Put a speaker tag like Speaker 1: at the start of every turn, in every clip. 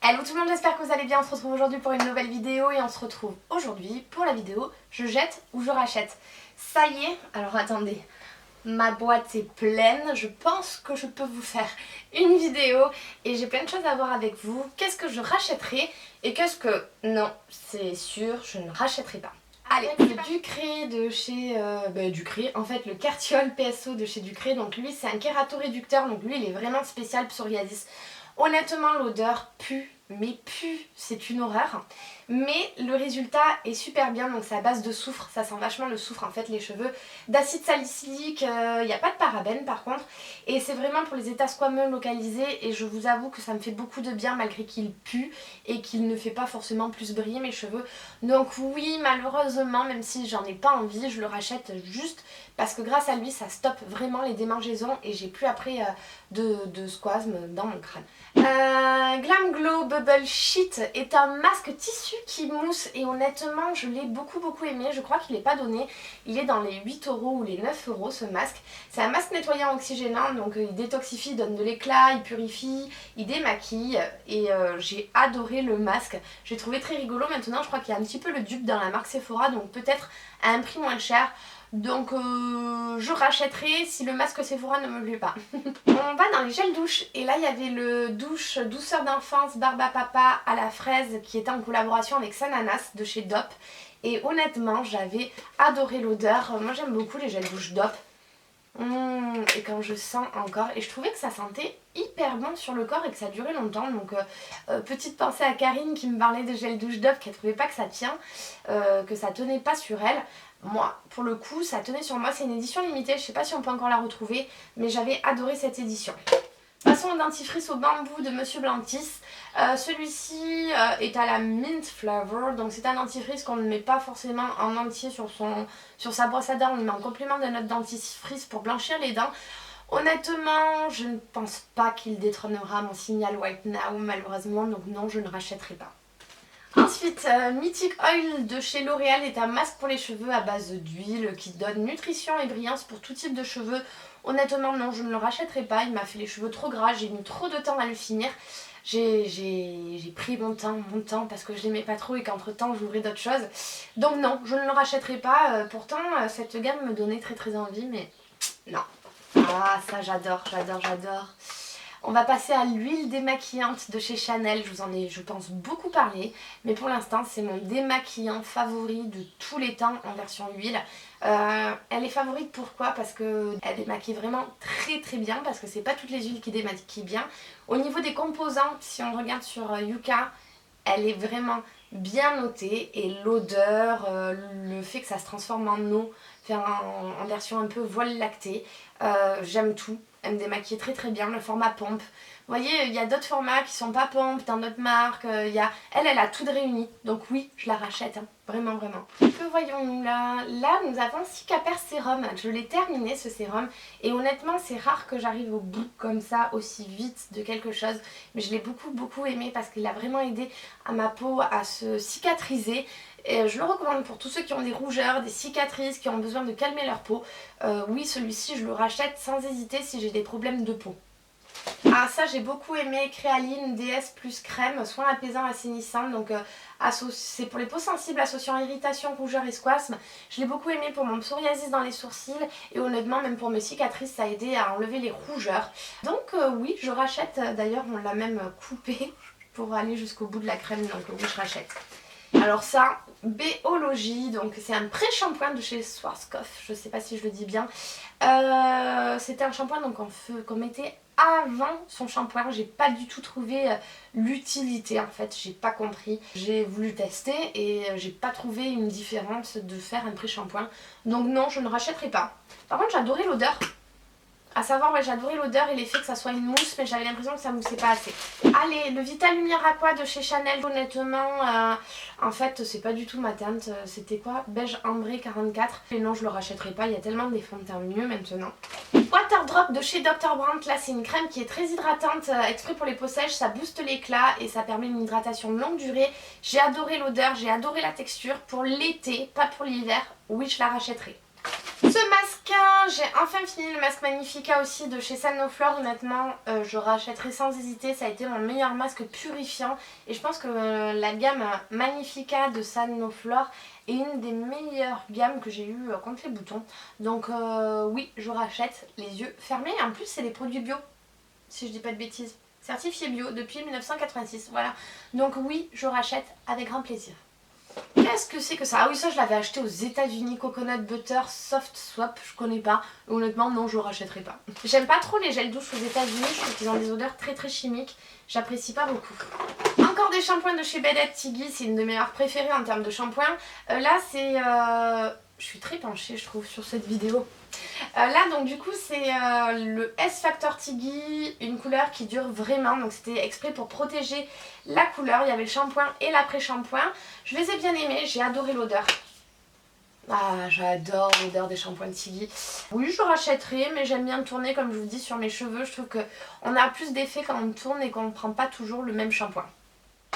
Speaker 1: Hello tout le monde, j'espère que vous allez bien. On se retrouve aujourd'hui pour une nouvelle vidéo et on se retrouve aujourd'hui pour la vidéo je jette ou je rachète. Ça y est, alors attendez, ma boîte est pleine, je pense que je peux vous faire une vidéo et j'ai plein de choses à voir avec vous. Qu'est-ce que je rachèterai et qu'est-ce que non, c'est sûr, je ne rachèterai pas. Allez, le Ducré de chez Ducré, en fait le Cartiol PSO de chez Ducré, donc lui c'est un kératoréducteur, donc lui il est vraiment spécial psoriasis. Honnêtement l'odeur pue, mais pue, c'est une horreur. Mais le résultat est super bien, donc c'est à base de soufre, ça sent vachement le soufre en fait les cheveux. D'acide salicylique, il n'y a pas de parabènes par contre. Et c'est vraiment pour les états squameux localisés et je vous avoue que ça me fait beaucoup de bien malgré qu'il pue et qu'il ne fait pas forcément plus briller mes cheveux. Donc oui, malheureusement, même si j'en ai pas envie, je le rachète juste parce que grâce à lui ça stoppe vraiment les démangeaisons et j'ai plus après de squasme dans mon crâne. Glam Glow Bubble Sheet est un masque tissu qui mousse et honnêtement je l'ai beaucoup aimé. Je crois qu'il n'est pas donné, il est dans les 8 € ou les 9 € ce masque. C'est un masque nettoyant oxygénant, donc il détoxifie, donne de l'éclat, il purifie, il démaquille et j'ai adoré le masque. J'ai trouvé très rigolo. Maintenant je crois qu'il y a un petit peu le dupe dans la marque Sephora, donc peut-être à un prix moins cher. Donc je rachèterai si le masque Sephora ne me plaît pas. On va dans les gels douche et là il y avait le douche douceur d'enfance Barba Papa à la fraise qui était en collaboration avec Sananas de chez Dop. Et honnêtement j'avais adoré l'odeur. Moi j'aime beaucoup les gels douche Dop. Et quand je sens encore, et je trouvais que ça sentait hyper bon sur le corps et que ça durait longtemps. Donc petite pensée à Karine qui me parlait de gel douche Dove, qui ne trouvait pas que ça tient, que ça tenait pas sur elle. Moi pour le coup ça tenait sur moi. C'est une édition limitée, je sais pas si on peut encore la retrouver, mais j'avais adoré cette édition. Passons au dentifrice au bambou de Monsieur Blantis. Celui-ci est à la mint flavor, donc c'est un dentifrice qu'on ne met pas forcément en entier sur sa brosse à dents, on le met en complément de notre dentifrice pour blanchir les dents. Honnêtement, je ne pense pas qu'il détrônera mon Signal White Now malheureusement, donc non, je ne rachèterai pas. Ensuite, Mythic Oil de chez L'Oréal est un masque pour les cheveux à base d'huile qui donne nutrition et brillance pour tout type de cheveux. Honnêtement non, je ne le rachèterai pas, il m'a fait les cheveux trop gras, j'ai mis trop de temps à le finir. J'ai pris mon temps parce que je l'aimais pas trop et qu'entre temps j'ouvrais d'autres choses. Donc non, je ne le rachèterai pas, pourtant cette gamme me donnait très envie mais non. Ah ça j'adore. On va passer à l'huile démaquillante de chez Chanel. Je vous en ai, je pense, beaucoup parlé. Mais pour l'instant, c'est mon démaquillant favori de tous les temps en version huile. Elle est favorite pourquoi? Parce qu'elle démaquille vraiment très bien. Parce que c'est pas toutes les huiles qui démaquillent bien. Au niveau des composants, si on regarde sur Yuka, elle est vraiment bien notée. Et l'odeur, le fait que ça se transforme en eau, en version un peu voile lactée, j'aime tout. Elle me démaquille très bien, le format pompe. Vous voyez, il y a d'autres formats qui sont pas pompe, dans d'autres marques. Elle a tout de réuni. Donc oui, je la rachète, hein. Vraiment. Que voyons-nous là? Là, nous avons Cicaper Sérum. Je l'ai terminé ce sérum. Et honnêtement, c'est rare que j'arrive au bout comme ça, aussi vite de quelque chose. Mais je l'ai beaucoup aimé parce qu'il a vraiment aidé à ma peau à se cicatriser. Et je le recommande pour tous ceux qui ont des rougeurs, des cicatrices, qui ont besoin de calmer leur peau. Oui, celui-ci, je le rachète sans hésiter si j'ai des problèmes de peau. Ah ça j'ai beaucoup aimé, Créaline DS plus crème, soin apaisant assainissant, donc c'est pour les peaux sensibles associant irritation, rougeur et squasme. Je l'ai beaucoup aimé pour mon psoriasis dans les sourcils et honnêtement même pour mes cicatrices ça a aidé à enlever les rougeurs. Donc oui je rachète, d'ailleurs on l'a même coupé pour aller jusqu'au bout de la crème, donc oui je rachète. Alors ça, Béologie, donc c'est un pré-shampoing de chez Schwarzkopf, je sais pas si je le dis bien. C'était un shampoing qu'on mettait avant son shampoing. J'ai pas du tout trouvé l'utilité en fait, j'ai pas compris. J'ai voulu tester et j'ai pas trouvé une différence de faire un pré-shampoing. Donc non, je ne rachèterai pas. Par contre j'adorais l'odeur. À savoir, ouais, j'adorais l'odeur et l'effet que ça soit une mousse, mais j'avais l'impression que ça moussait pas assez. Allez, le Vita Lumière Aqua de chez Chanel, honnêtement, en fait, c'est pas du tout ma teinte. C'était quoi? Beige ambré 44. Et non, je le rachèterai pas, il y a tellement des fonds de teint mieux maintenant. Water Drop de chez Dr. Brandt, là c'est une crème qui est très hydratante, exprès pour les peaux sèches, ça booste l'éclat et ça permet une hydratation de longue durée. J'ai adoré l'odeur, j'ai adoré la texture. Pour l'été, pas pour l'hiver, oui je la rachèterai. Ce masque, j'ai enfin fini le masque Magnifica aussi de chez Sanoflore. Honnêtement, je rachèterai sans hésiter. Ça a été mon meilleur masque purifiant. Et je pense que la gamme Magnifica de Sanoflore est une des meilleures gammes que j'ai eues contre les boutons. Donc oui, je rachète les yeux fermés. En plus, c'est des produits bio, si je dis pas de bêtises. Certifié bio depuis 1986, voilà. Donc oui, je rachète avec grand plaisir. Qu'est-ce que c'est que ça? Ah oui, ça je l'avais acheté aux États-Unis, Coconut Butter Soft Swap, je connais pas. Honnêtement, non, je rachèterai pas. J'aime pas trop les gels douche aux États-Unis, je trouve qu'ils ont des odeurs très très chimiques. J'apprécie pas beaucoup. Encore des shampoings de chez Bed Bath & Tiggy, c'est une de mes marques préférées en termes de shampoing. Là, c'est. Je suis très penchée, je trouve, sur cette vidéo. Là donc du coup c'est le S Factor Tiggy, une couleur qui dure vraiment, donc c'était exprès pour protéger la couleur. Il y avait le shampoing et l'après-shampoing. Je les ai bien aimés, j'ai adoré l'odeur. Ah, j'adore l'odeur des shampoings de Tiggy. Oui, je rachèterai, mais j'aime bien tourner comme je vous dis sur mes cheveux. Je trouve qu'on a plus d'effet quand on tourne et qu'on ne prend pas toujours le même shampoing.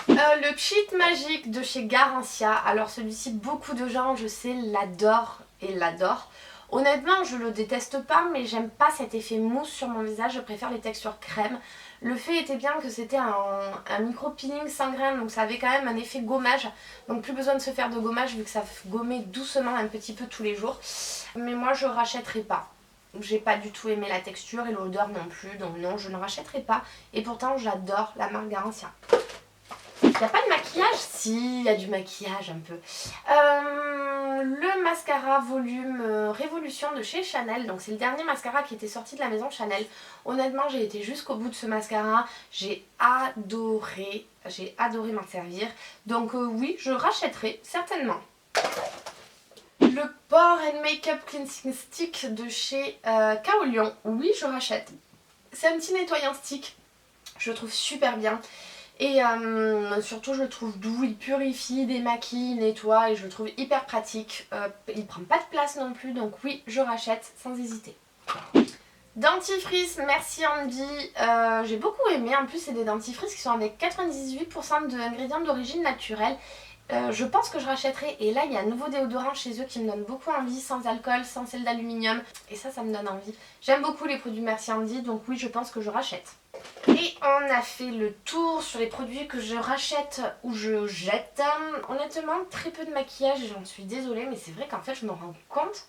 Speaker 1: Le Cheat Magique de chez Garancia. Alors celui-ci, beaucoup de gens, je sais, l'adorent et l'adorent. Honnêtement, je le déteste pas, mais j'aime pas cet effet mousse sur mon visage, je préfère les textures crème. Le fait était bien que c'était un micro peeling sans grains, donc ça avait quand même un effet gommage. Donc plus besoin de se faire de gommage vu que ça gommait doucement un petit peu tous les jours. Mais moi je rachèterai pas. J'ai pas du tout aimé la texture et l'odeur non plus, donc non, je ne rachèterai pas. Et pourtant j'adore la marque Garancia. Il n'y a pas de maquillage? Si, il y a du maquillage un peu. Le mascara volume Révolution de chez Chanel. Donc c'est le dernier mascara qui était sorti de la maison Chanel. Honnêtement, j'ai été jusqu'au bout de ce mascara. J'ai adoré m'en servir. Donc oui, je rachèterai certainement. Le Pore and Makeup Cleansing Stick de chez Kaolion. Oui, je rachète. C'est un petit nettoyant stick. Je le trouve super bien. Et surtout je le trouve doux, il purifie, démaquille, nettoie et je le trouve hyper pratique. Il prend pas de place non plus, donc oui, je rachète sans hésiter. Dentifrice, merci Andy, j'ai beaucoup aimé. En plus c'est des dentifrices qui sont avec 98% d'ingrédients d'origine naturelle. Je pense que je rachèterai. Et là il y a un nouveau déodorant chez eux qui me donne beaucoup envie, sans alcool, sans sel d'aluminium. Et ça me donne envie. J'aime beaucoup les produits Merci Andy, donc oui, je pense que je rachète. Et on a fait le tour sur les produits que je rachète ou je jette. Honnêtement, très peu de maquillage, j'en suis désolée, mais c'est vrai qu'en fait je me rends compte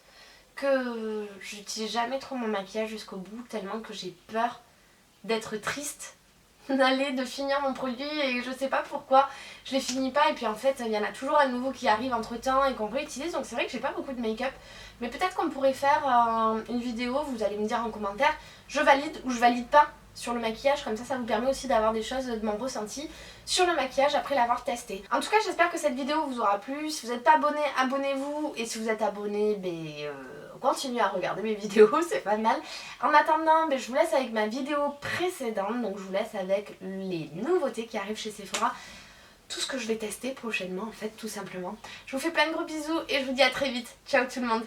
Speaker 1: que j'utilise jamais trop mon maquillage jusqu'au bout, tellement que j'ai peur d'être triste de finir mon produit et je sais pas pourquoi je les finis pas. Et puis en fait il y en a toujours un nouveau qui arrive entre temps et qu'on réutilise, donc c'est vrai que j'ai pas beaucoup de make-up, mais peut-être qu'on pourrait faire une vidéo, vous allez me dire en commentaire, je valide ou je valide pas sur le maquillage, comme ça vous permet aussi d'avoir des choses de mon ressenti sur le maquillage après l'avoir testé. En tout cas j'espère que cette vidéo vous aura plu. Si vous n'êtes pas abonné, abonnez-vous, et si vous êtes abonné, continuez à regarder mes vidéos, c'est pas mal. En attendant, je vous laisse avec ma vidéo précédente, donc je vous laisse avec les nouveautés qui arrivent chez Sephora. Tout ce que je vais tester prochainement en fait, tout simplement. Je vous fais plein de gros bisous et je vous dis à très vite. Ciao tout le monde.